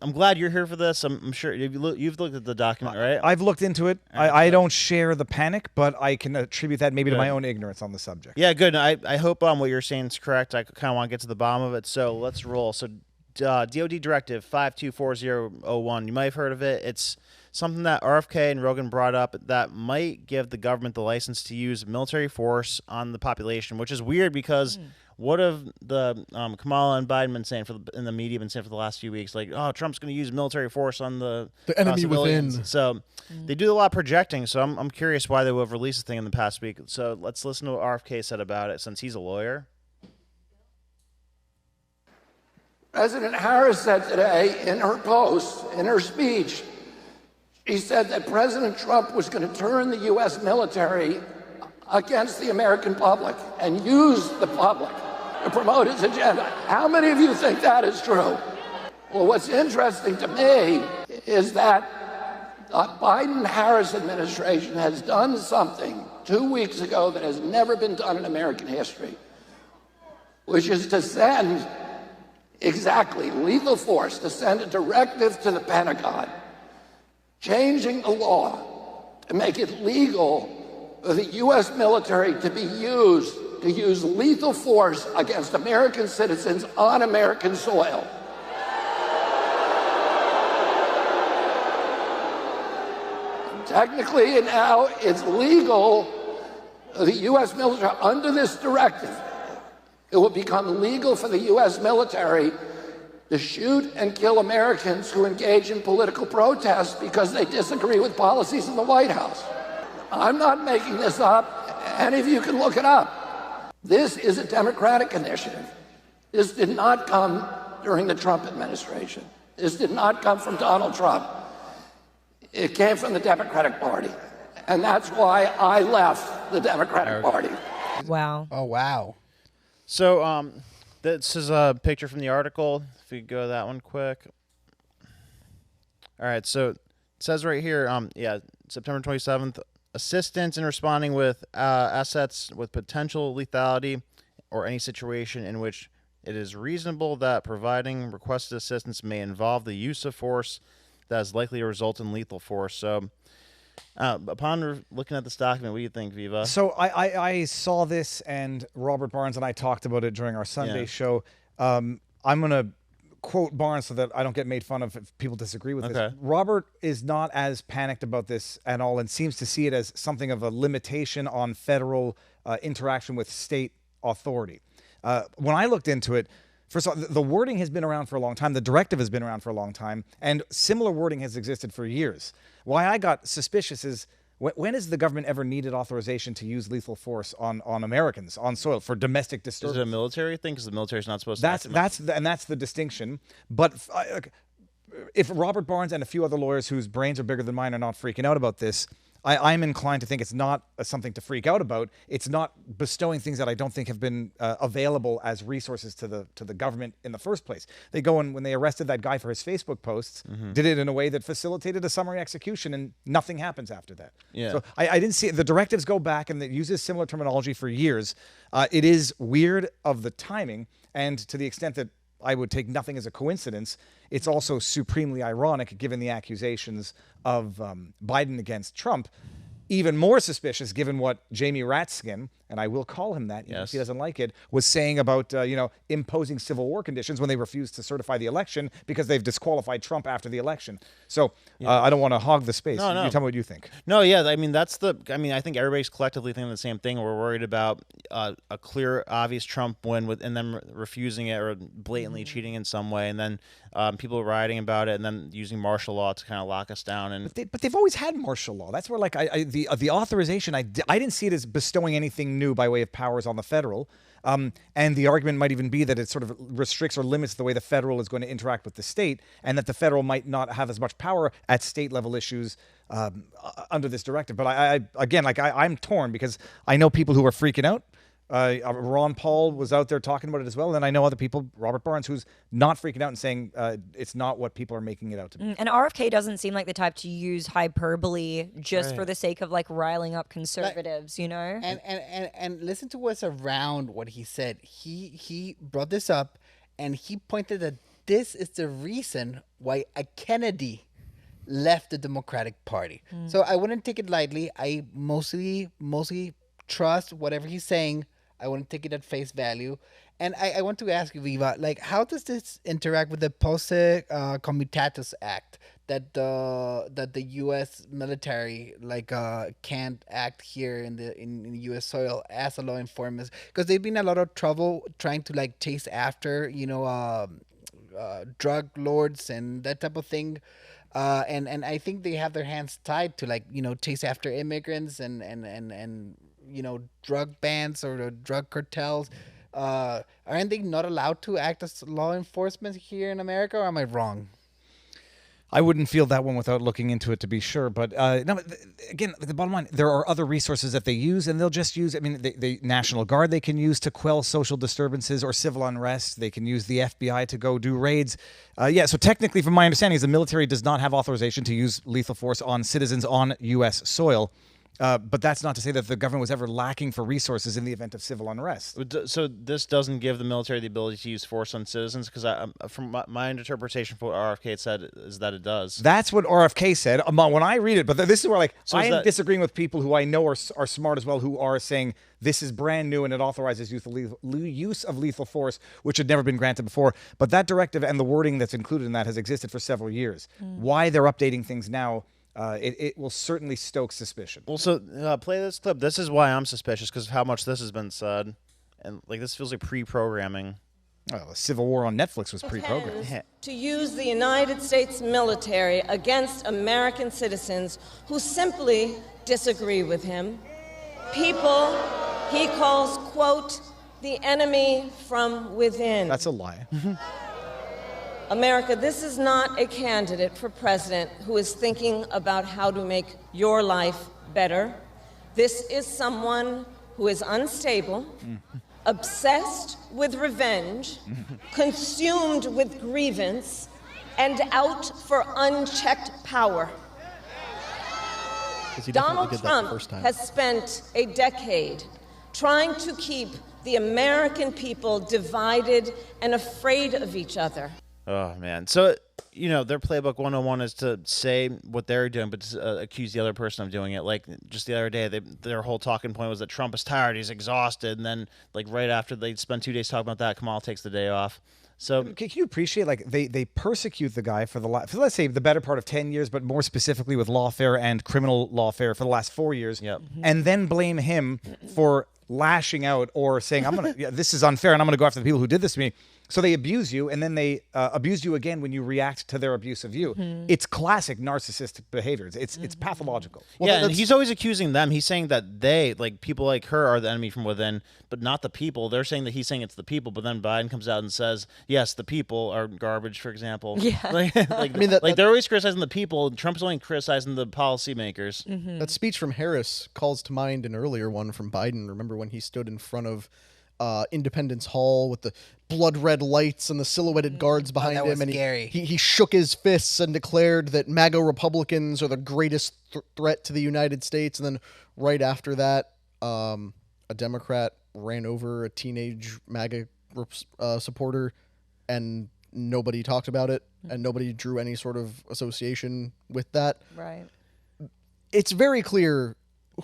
I'm glad you're here for this. I'm sure you've looked at the document, right? I've looked into it. I don't share the panic, but I can attribute that maybe to my own ignorance on the subject. Yeah, good. I hope what you're saying is correct. I kind of want to get to the bottom of it, so let's roll. So DoD Directive 524001. You might have heard of it. It's something that RFK and Rogan brought up that might give the government the license to use military force on the population, which is weird because what have the Kamala and Biden been saying in the media been saying for the last few weeks? Like, oh, Trump's going to use military force on the enemy civilians. within. So they do a lot of projecting. So I'm curious why they would have released the thing in the past week. So let's listen to what RFK said about it, since he's a lawyer. President Harris said today in her post, in her speech, she said that President Trump was going to turn the U.S. military against the American public and use the public to promote his agenda. How many of you think that is true? Well, what's interesting to me is that the Biden-Harris administration has done something 2 weeks ago that has never been done in American history, which is to send exactly lethal force, to send a directive to the Pentagon, changing the law to make it legal for the U.S. military to use lethal force against American citizens on American soil. Technically, now it's legal for the U.S. military under this directive. It will become legal for the U.S. military to shoot and kill Americans who engage in political protests because they disagree with policies in the White House. I'm not making this up. Any of you can look it up. This is a Democratic initiative. This did not come during the Trump administration. This did not come from Donald Trump. It came from the Democratic Party. And that's why I left the Democratic Party. Wow. Oh, wow. So this is a picture from the article. If we go to that one quick. All right, so it says right here, September 27th, assistance in responding with assets with potential lethality or any situation in which it is reasonable that providing requested assistance may involve the use of force that is likely to result in lethal force. So upon looking at this document, what do you think, Viva? So I saw this, and Robert Barnes and I talked about it during our Sunday show. I'm going to quote Barnes so that I don't get made fun of if people disagree with this. Robert is not as panicked about this at all and seems to see it as something of a limitation on federal interaction with state authority. When I looked into it, first of all, the wording has been around for a long time. The directive has been around for a long time, and similar wording has existed for years. Why I got suspicious is, when has the government ever needed authorization to use lethal force on Americans, on soil, for domestic disturbance? Is it a military thing? Because the military is not supposed to. That's the distinction. But if Robert Barnes and a few other lawyers whose brains are bigger than mine are not freaking out about this, I'm inclined to think it's not something to freak out about. It's not bestowing things that I don't think have been available as resources to the government in the first place. They go and when they arrested that guy for his Facebook posts, did it in a way that facilitated a summary execution, and nothing happens after that. Yeah. So I didn't see it. The directives go back, and it uses similar terminology for years. It is weird of the timing, and to the extent that I would take nothing as a coincidence, it's also supremely ironic given the accusations of Biden against Trump. Even more suspicious given what Jamie Ratskin, and I will call him that, even if he doesn't like it, was saying about imposing civil war conditions when they refused to certify the election because they've disqualified Trump after the election. So I don't want to hog the space. No. You tell me what you think. No, yeah, I mean I think everybody's collectively thinking the same thing. We're worried about a clear, obvious Trump win and them refusing it or blatantly cheating in some way, and then people rioting about it, and then using martial law to kind of lock us down. And but they've always had martial law. That's where the authorization, I didn't see it as bestowing anything new by way of powers on the federal. And the argument might even be that it sort of restricts or limits the way the federal is going to interact with the state, and that the federal might not have as much power at state level issues under this directive. But I'm torn because I know people who are freaking out. Ron Paul was out there talking about it as well. And I know other people, Robert Barnes, who's not freaking out and saying it's not what people are making it out to be. And RFK doesn't seem like the type to use hyperbole just for the sake of like riling up conservatives, you know? And listen to what's around what he said. He brought this up and he pointed this is the reason why a Kennedy left the Democratic Party. So I wouldn't take it lightly. I mostly trust whatever he's saying. I wouldn't take it at face value. And I want to ask you, Viva, like, how does this interact with the Posse Comitatus Act that the U.S. military can't act here in U.S. soil as a law enforcement? Because they've been in a lot of trouble trying to like chase after drug lords and that type of thing. And I think they have their hands tied to chase after immigrants and drug bans or the drug cartels. Aren't they not allowed to act as law enforcement here in America, or am I wrong? I wouldn't feel that one without looking into it to be sure. But no, again, the bottom line, there are other resources that they use, and they'll just use, the National Guard they can use to quell social disturbances or civil unrest. They can use the FBI to go do raids. So technically, from my understanding, is the military does not have authorization to use lethal force on citizens on U.S. soil. But that's not to say that the government was ever lacking for resources in the event of civil unrest. So this doesn't give the military the ability to use force on citizens? Because from my interpretation for what RFK said is that it does. That's what RFK said. When I read it, but this is where I am disagreeing with people who I know are smart as well, who are saying this is brand new and it authorizes use of lethal force, which had never been granted before. But that directive and the wording that's included in that has existed for several years. Why they're updating things now, it will certainly stoke suspicion. Well, so play this clip. This is why I'm suspicious, because of how much this has been said. And this feels like pre-programming. Well, the Civil War on Netflix was pre-programmed. To use the United States military against American citizens who simply disagree with him. People he calls, quote, the enemy from within. That's a lie. America, this is not a candidate for president who is thinking about how to make your life better. This is someone who is unstable, obsessed with revenge, consumed with grievance, and out for unchecked power. Donald Trump has spent a decade trying to keep the American people divided and afraid of each other. Oh, man. So, their playbook 101 is to say what they're doing, but to accuse the other person of doing it. Like, just the other day, their whole talking point was that Trump is tired, he's exhausted, and then, right after they spend 2 days talking about that, Kamala takes the day off. So, can you appreciate, they persecute the guy for let's say, the better part of 10 years, but more specifically with lawfare and criminal lawfare for the last 4 years, and then blame him for lashing out or saying, this is unfair, and I'm going to go after the people who did this to me. So they abuse you, and then they abuse you again when you react to their abuse of you. It's classic narcissistic behavior. It's pathological. Well, and he's always accusing them. He's saying that they, people like her, are the enemy from within, but not the people. They're saying that he's saying it's the people, but then Biden comes out and says, yes, the people are garbage, for example. Yeah. They're always criticizing the people, and Trump's only criticizing the policymakers. That speech from Harris calls to mind an earlier one from Biden. Remember when he stood in front of Independence Hall with the blood red lights and the silhouetted guards behind him, and he shook his fists and declared that MAGA Republicans are the greatest threat to the United States. And then right after that, a Democrat ran over a teenage MAGA supporter, and nobody talked about it, and nobody drew any sort of association with that. Right. It's very clear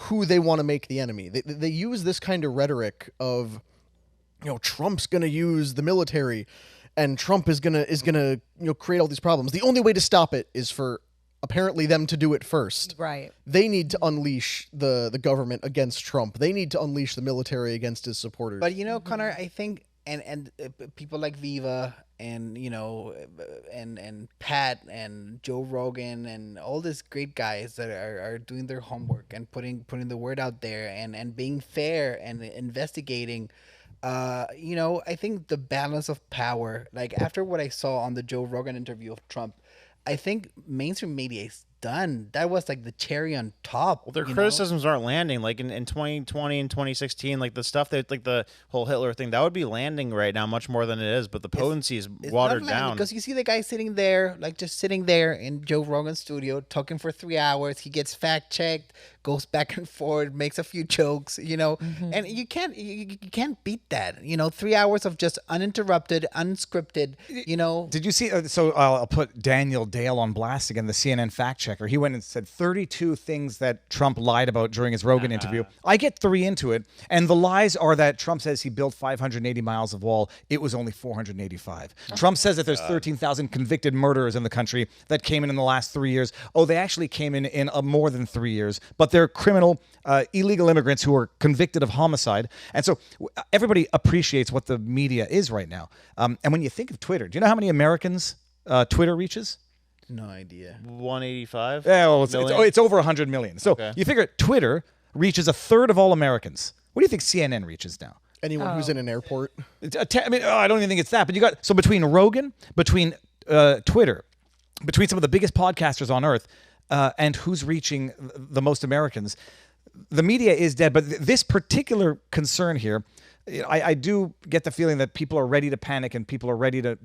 who they want to make the enemy. They use this kind of rhetoric of, Trump's going to use the military, and Trump is gonna create all these problems. The only way to stop it is for apparently them to do it first. Right. They need to unleash the government against Trump. They need to unleash the military against his supporters. But Connor, I think and people like Viva and and Pat and Joe Rogan and all these great guys that are doing their homework and putting the word out there and being fair and investigating. I think the balance of power, after what I saw on the Joe Rogan interview of Trump, I think mainstream media is done. That was like the cherry on top. Well, their criticisms aren't landing. Like in 2020 and 2016, like the stuff that, like the whole Hitler thing, that would be landing right now much more than it is. But the potency is watered down. Because you see the guy sitting there, like just sitting there in Joe Rogan's studio, talking for 3 hours. He gets fact checked, goes back and forth, makes a few jokes, and you can't beat that. 3 hours of just uninterrupted, unscripted. Did you see? So I'll put Daniel Dale on blast again, the CNN fact checker. He went and said 32 things that Trump lied about during his Rogan interview. I get 3 into it, and the lies are that Trump says he built 580 miles of wall. It was only 485. Trump says that there's 13,000 convicted murderers in the country that came in the last 3 years. Oh, they actually came in more than 3 years, but they're criminal, illegal immigrants who are convicted of homicide. And so everybody appreciates what the media is right now. And when you think of Twitter, do you know how many Americans Twitter reaches? No idea. 185? Yeah, well, it's over 100 million. So you figure Twitter reaches a third of all Americans. What do you think CNN reaches now? Anyone who's in an airport. I don't even think it's that. But you got, so between Rogan, between Twitter, between some of the biggest podcasters on earth, and who's reaching the most Americans, the media is dead. But this particular concern here, I do get the feeling that people are ready to panic and people are ready to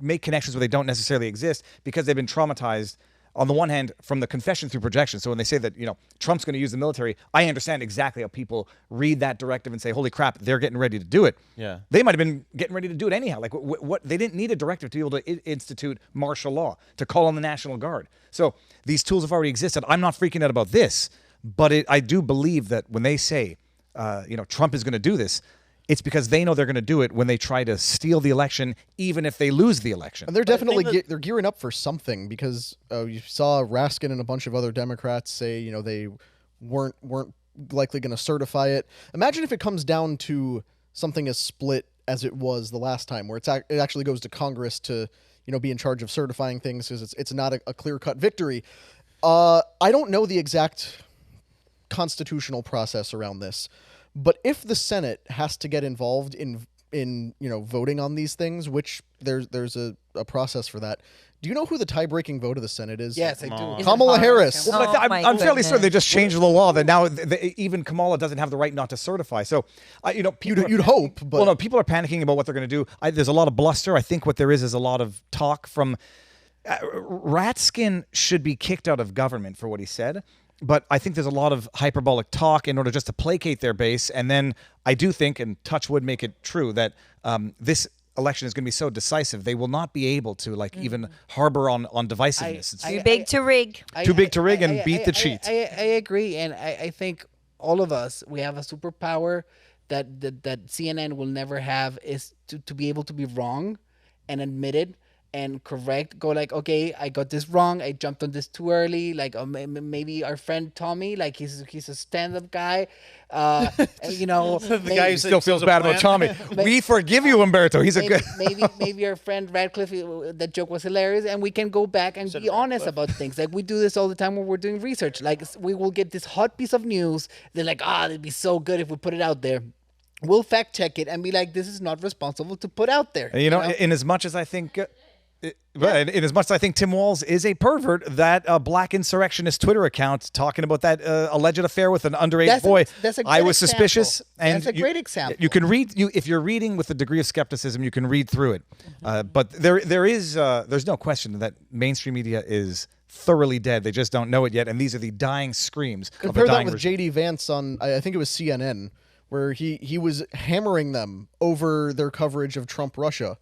make connections where they don't necessarily exist because they've been traumatized, on the one hand, from the confession through projection. So when they say that, Trump's going to use the military, I understand exactly how people read that directive and say, holy crap, they're getting ready to do it. Yeah. They might have been getting ready to do it anyhow. Like what they didn't need a directive to be able to institute martial law, to call on the National Guard. So these tools have already existed. I'm not freaking out about this, but I do believe that when they say, Trump is going to do this, it's because they know they're going to do it when they try to steal the election, even if they lose the election. And they're definitely they're gearing up for something because you saw Raskin and a bunch of other Democrats say, they weren't likely going to certify it. Imagine if it comes down to something as split as it was the last time, where it actually goes to Congress to be in charge of certifying things because it's not a clear-cut victory. I don't know the exact constitutional process around this. But if the Senate has to get involved in voting on these things, which there's a process for that, do you know who the tie-breaking vote of the Senate is? Yes, I do. Kamala Harris. Well, I'm fairly certain they just changed the law that now even Kamala doesn't have the right not to certify. So, you'd hope. But no, people are panicking about what they're going to do. There's a lot of bluster. I think what there is a lot of talk from Ratskin should be kicked out of government for what he said. But I think there's a lot of hyperbolic talk in order just to placate their base. And then I do think, and touch wood, make it true, that this election is going to be so decisive, they will not be able to even harbor on divisiveness. It's too big to rig. Too big to rig and beat the cheat. I agree. And I think all of us, we have a superpower that CNN will never have, is to be able to be wrong and admit it. And correct, go like, okay, I got this wrong. I jumped on this too early. Like, maybe our friend Tommy, like he's a stand-up guy. The guy who still feels bad about Tommy. We forgive you, Umberto. He's a good. maybe our friend Radcliffe. That joke was hilarious, and we can go back and be honest about things. Like we do this all the time when we're doing research. Like we will get this hot piece of news. They're like, it'd be so good if we put it out there. We'll fact check it and be like, this is not responsible to put out there. In as much as I think. In as much as I think Tim Walz is a pervert, that black insurrectionist Twitter account talking about that alleged affair with an underage boy, I was suspicious. And that's a great example. You can read if you're reading with a degree of skepticism, you can read through it. But there's no question that mainstream media is thoroughly dead. They just don't know it yet, and these are the dying screams. Compare that with J.D. Vance on, I think it was CNN, where he was hammering them over their coverage of Trump Russia.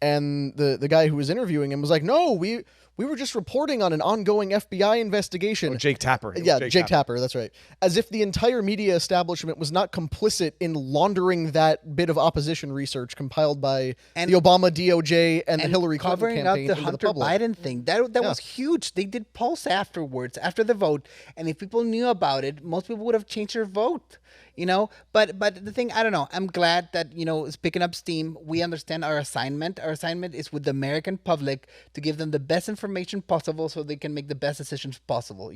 And the guy who was interviewing him was like, no, we were just reporting on an ongoing FBI investigation. Jake Tapper. Yeah, Jake Tapper, that's right. As if the entire media establishment was not complicit in laundering that bit of opposition research compiled by the Obama DOJ and the Hillary Clinton campaign covering up the into Hunter the public. Biden thing. That was huge. They did polls afterwards, after the vote. And if people knew about it, most people would have changed their vote. But the thing, I don't know. I'm glad that, it's picking up steam. We understand our assignment. Our assignment is with the American public to give them the best information possible so they can make the best decisions possible,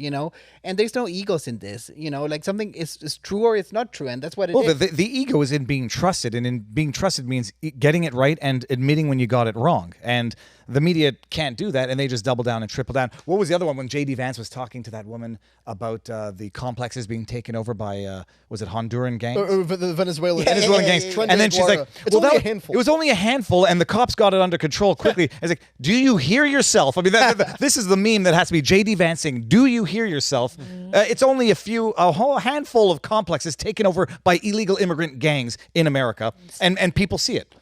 And there's no egos in this, like something is true or it's not true. And that's what it is. The ego is in being trusted. And in being trusted means getting it right and admitting when you got it wrong. And the media can't do that, and they just double down and triple down. What was the other one when J.D. Vance was talking to that woman about the complexes being taken over by, was it Honduran gangs? The Venezuelan gangs. And then she's like, it's only a handful. It was only a handful, and the cops got it under control quickly. It's like, do you hear yourself? I mean, this is the meme that has to be J.D. Vance saying, do you hear yourself? It's only a whole handful of complexes taken over by illegal immigrant gangs in America, and people see it.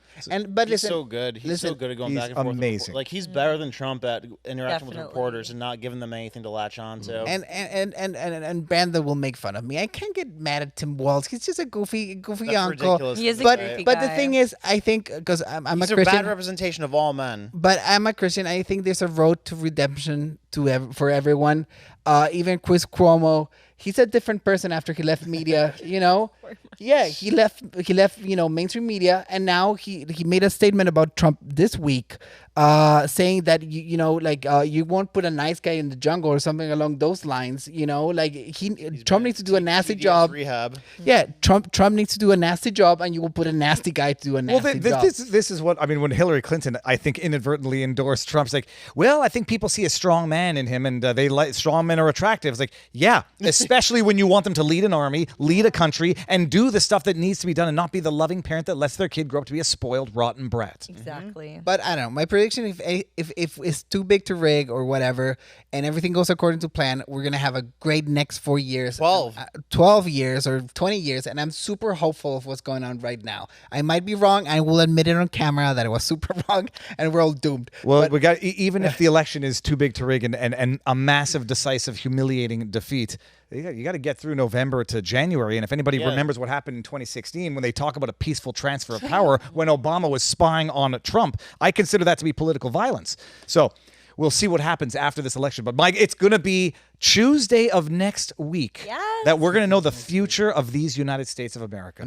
But he's so good. He's so good at going back and forth. Amazing. Like he's better than Trump at interacting with Definitely. reporters and not giving them anything to latch on to. And Banda will make fun of me. I can't get mad at Tim Walz. He's just a goofy That's uncle. ridiculous. He is a But goofy the guy. thing is, I think because I'm a He's a Christian, bad representation of all men. but I'm a Christian. I think there's a road to redemption for everyone. Even Chris Cuomo, he's a different person after he left media. Yeah, he left. Mainstream media, and now he made a statement about Trump this week, saying that you won't put a nice guy in the jungle or something along those lines. Trump needs to do a nasty job. Rehab. Yeah, Trump needs to do a nasty job, and you will put a nasty guy to do a nasty job. This is what I mean. When Hillary Clinton, I think, inadvertently endorsed Trump's like, well, I think people see a strong man in him, and they like strong men are attractive. It's like, yeah, especially when you want them to lead an army, lead a country, and do the stuff that needs to be done, and not be the loving parent that lets their kid grow up to be a spoiled, rotten brat. Exactly. But I don't know. My prediction, if it's too big to rig or whatever, and everything goes according to plan, we're gonna have a great next 4 years, 12 years or 20 years, and I'm super hopeful of what's going on right now. I might be wrong. I will admit it on camera that I was super wrong, and we're all doomed. Well, But we got even if the election is too big to rig and a massive, decisive, humiliating defeat. You got to get through November to January. And if anybody remembers what happened in 2016 when they talk about a peaceful transfer of power when Obama was spying on Trump, I consider that to be political violence. So we'll see what happens after this election. But Mike, it's going to be Tuesday of next week that we're going to know the future of these United States of America.